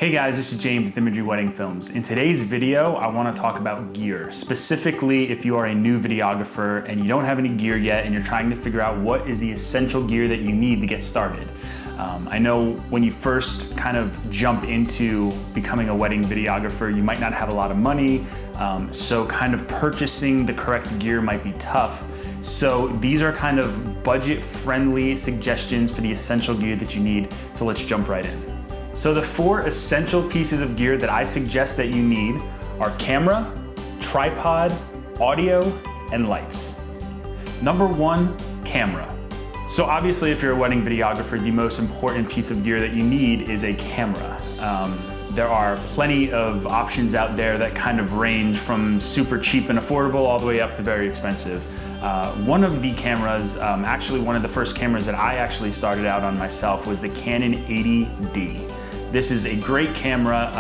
Hey guys, this is James with Imagery Wedding Films. In today's video, I want to talk about gear. Specifically, if you are a new videographer and you don't have any gear yet and you're trying to figure out what is the essential gear that you need to get started. I know when you first kind of jump into becoming a wedding videographer, you might not have a lot of money, so kind of purchasing the correct gear might be tough. So these are kind of budget-friendly suggestions for the essential gear that you need, so let's jump right in. So the 4 essential pieces of gear that I suggest that you need are camera, tripod, audio, and lights. Number 1, camera. So obviously if you're a wedding videographer, the most important piece of gear that you need is a camera. There are plenty of options out there that kind of range from super cheap and affordable all the way up to very expensive. One of the cameras, actually one of the first cameras that I actually started out on myself was the Canon 80D. This is a great camera.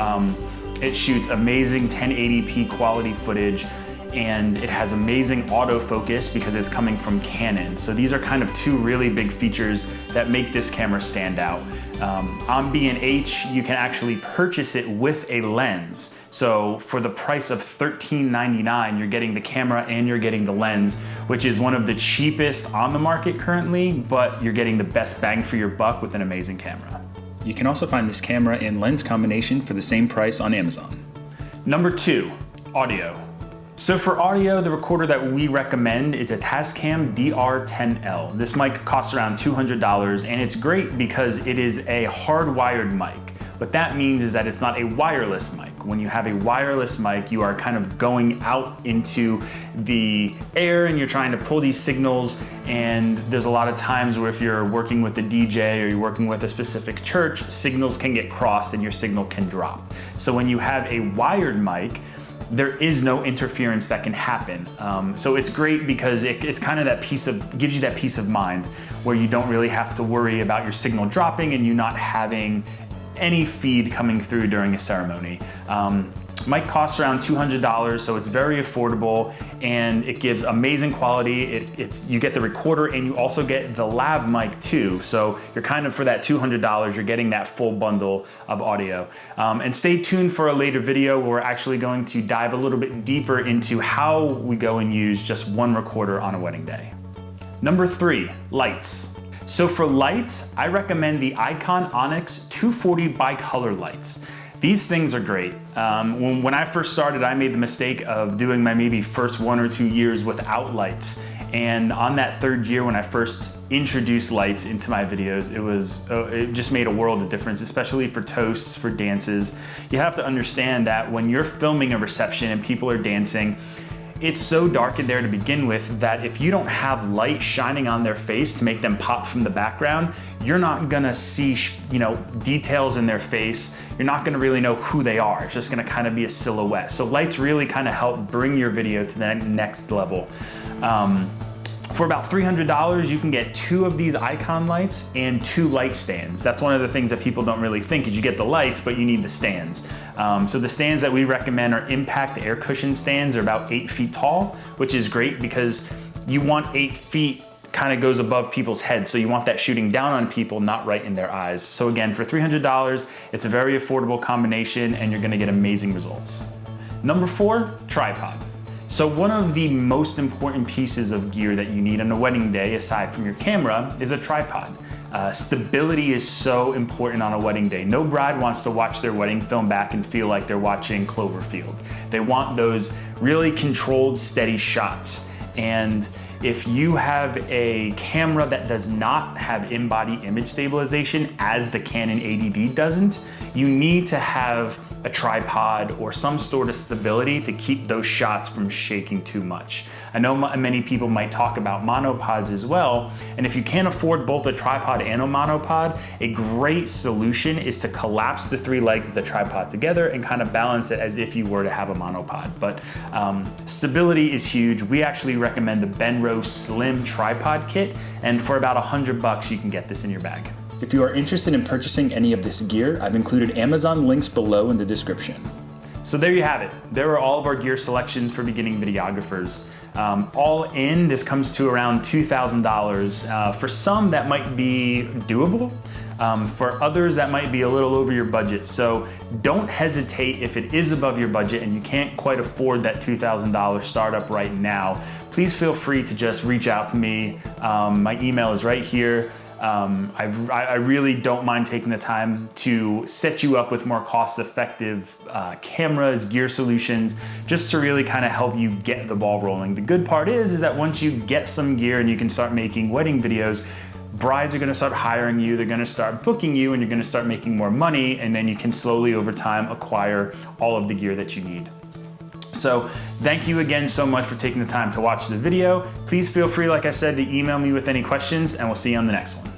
It shoots amazing 1080p quality footage, and it has amazing autofocus because it's coming from Canon. So these are kind of 2 really big features that make this camera stand out. On B&H, you can actually purchase it with a lens. So for the price of $13.99, you're getting the camera and you're getting the lens, which is one of the cheapest on the market currently, but you're getting the best bang for your buck with an amazing camera. You can also find this camera and lens combination for the same price on Amazon. Number 2, audio. So for audio, the recorder that we recommend is a Tascam DR10L. This mic costs around $200, and it's great because it is a hardwired mic. What that means is that it's not a wireless mic. When you have a wireless mic, you are kind of going out into the air and you're trying to pull these signals, and there's a lot of times where if you're working with a DJ or you're working with a specific church, signals can get crossed and your signal can drop. So when you have a wired mic, there is no interference that can happen. So it's great because it's kind of gives you that peace of mind where you don't really have to worry about your signal dropping and you not having any feed coming through during a ceremony. Mic costs around $200, so it's very affordable and it gives amazing quality. You get the recorder and you also get the lav mic too. So you're kind of, for that $200, you're getting that full bundle of audio. And stay tuned for a later video where we're actually going to dive a little bit deeper into how we go and use just one recorder on a wedding day. Number 3, lights. So for lights, I recommend the Icon Onyx 240 bi-color lights. These things are great. When I first started, I made the mistake of doing my maybe first 1 or 2 years without lights. And on that 3rd year, when I first introduced lights into my videos, it just made a world of difference, especially for toasts, for dances. You have to understand that when you're filming a reception and people are dancing, it's so dark in there to begin with that if you don't have light shining on their face to make them pop from the background, you're not gonna see, details in their face. You're not gonna really know who they are. It's just gonna kind of be a silhouette. So lights really kind of help bring your video to the next level. For about $300, you can get 2 of these Icon lights and 2 light stands. That's one of the things that people don't really think is you get the lights, but you need the stands. So the stands that we recommend are impact air cushion stands. They're about 8 feet tall, which is great because you want 8 feet kind of goes above people's heads. So you want that shooting down on people, not right in their eyes. So again, for $300, it's a very affordable combination and you're gonna get amazing results. Number 4, tripod. So one of the most important pieces of gear that you need on a wedding day, aside from your camera, is a tripod. Stability is so important on a wedding day. No bride wants to watch their wedding film back and feel like they're watching Cloverfield. They want those really controlled, steady shots. And if you have a camera that does not have in-body image stabilization, as the Canon 80D doesn't, you need to have a tripod or some sort of stability to keep those shots from shaking too much. I know many people might talk about monopods as well, and if you can't afford both a tripod and a monopod, a great solution is to collapse the 3 legs of the tripod together and kind of balance it as if you were to have a monopod. But stability is huge. We actually recommend the Benro Slim Tripod Kit, and for about $100 you can get this in your bag. If you are interested in purchasing any of this gear, I've included Amazon links below in the description. So there you have it. There are all of our gear selections for beginning videographers. All in, this comes to around $2,000. For some, that might be doable. For others, that might be a little over your budget. So don't hesitate if it is above your budget and you can't quite afford that $2,000 startup right now. Please feel free to just reach out to me. My email is right here. I really don't mind taking the time to set you up with more cost-effective cameras, gear solutions, just to really kind of help you get the ball rolling. The good part is that once you get some gear and you can start making wedding videos, brides are gonna start hiring you, they're gonna start booking you, and you're gonna start making more money, and then you can slowly over time acquire all of the gear that you need. So thank you again so much for taking the time to watch the video. Please feel free, like I said, to email me with any questions, and we'll see you on the next one.